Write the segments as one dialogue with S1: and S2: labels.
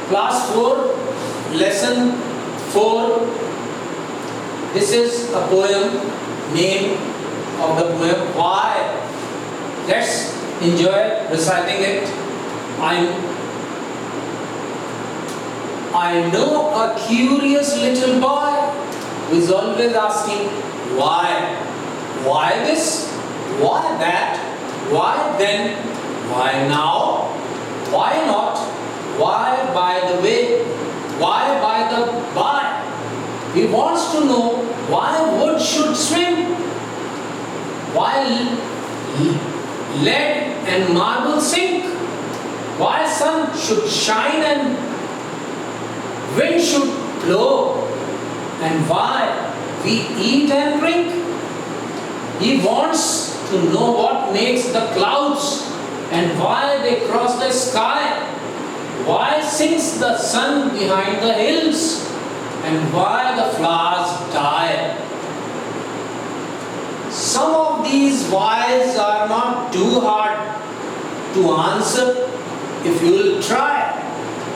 S1: Class 4, lesson 4. This is a poem, name of the poem, Why? Let's enjoy reciting it. I know a curious little boy who is always asking, why? Why this? Why that? Why then? Why now? Why not? Why by the way? Why by the by? He wants to know why wood should swim, why lead and marble sink, why sun should shine and wind should blow, and why we eat and drink. He wants to know what makes the clouds and why they cross the sky, why sinks the sun behind the hills, and why the flowers die. Some of these whys are not too hard to answer if you will try.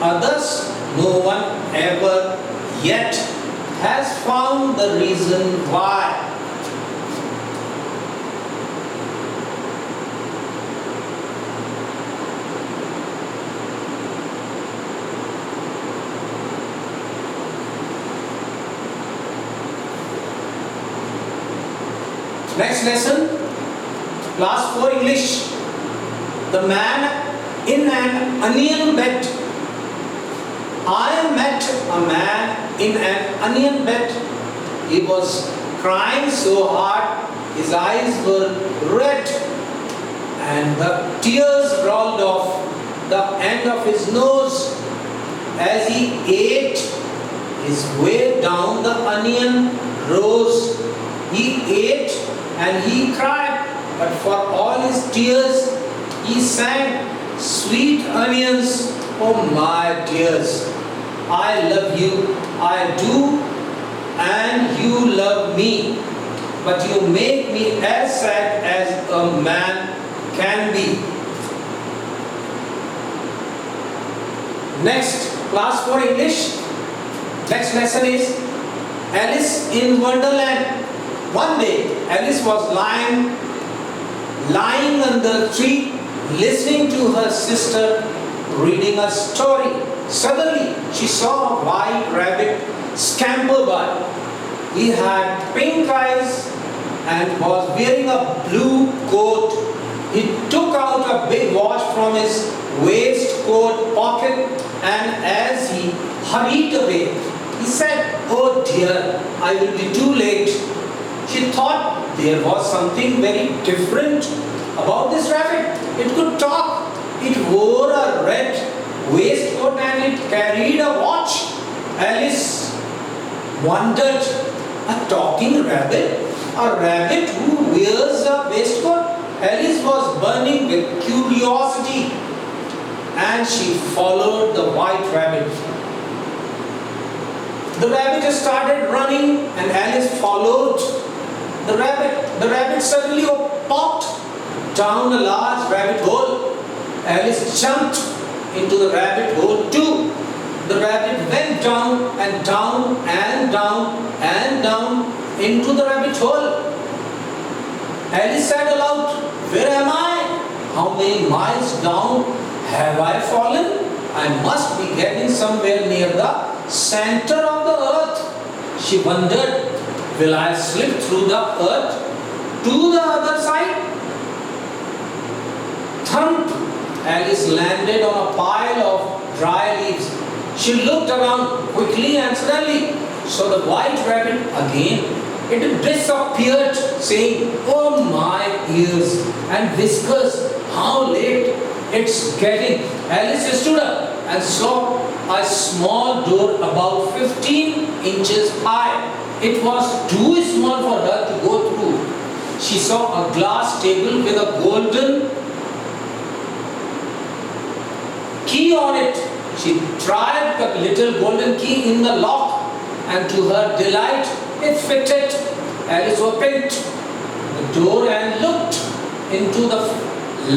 S1: Others, no one ever yet has found the reason why. Next lesson, class 4 English. The man in an onion bed. I met a man in an onion bed. He was crying so hard, his eyes were red, and the tears rolled off the end of his nose as he ate his way down the onion rows. He ate and he cried, but for all his tears, he sang, sweet onions, oh my dears. I love you, I do, and you love me, but you make me as sad as a man can be. Next, class 4 English. Next lesson is Alice in Wonderland. One day, Alice was lying under a tree, listening to her sister reading a story. Suddenly, she saw a white rabbit scamper by. He had pink eyes and was wearing a blue coat. He took out a big watch from his waistcoat pocket, and as he hurried away, he said, "Oh dear, I will be too late." She thought there was something very different about this rabbit. It could talk. It wore a red waistcoat and it carried a watch. Alice wondered, a talking rabbit? A rabbit who wears a waistcoat? Alice was burning with curiosity and she followed the white rabbit. The rabbit started running and Alice followed the rabbit. The rabbit suddenly popped down a large rabbit hole. Alice jumped into the rabbit hole too. The rabbit went down and down and down and down into the rabbit hole. Alice said aloud, "Where am I? How many miles down have I fallen? I must be getting somewhere near the center of the earth." She wondered, will I slip through the earth to the other side? Thump! Alice landed on a pile of dry leaves. She looked around quickly and suddenly saw the white rabbit again. It disappeared, saying, "Oh my ears and whiskers, how late it's getting." Alice stood up and saw a small door about 15 inches high. It was too small for her to go through. She saw a glass table with a golden key on it. She tried the little golden key in the lock, and to her delight, it fitted. Alice opened the door and looked into the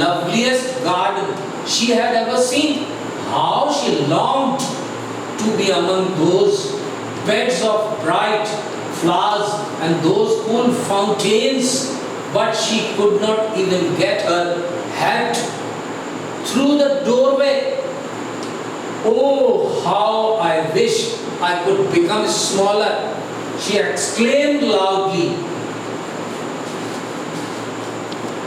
S1: loveliest garden she had ever seen. How she longed to be among those beds of bright flowers and those cool fountains, but she could not even get her head through the doorway. Oh, how I wish I could become smaller, she exclaimed loudly.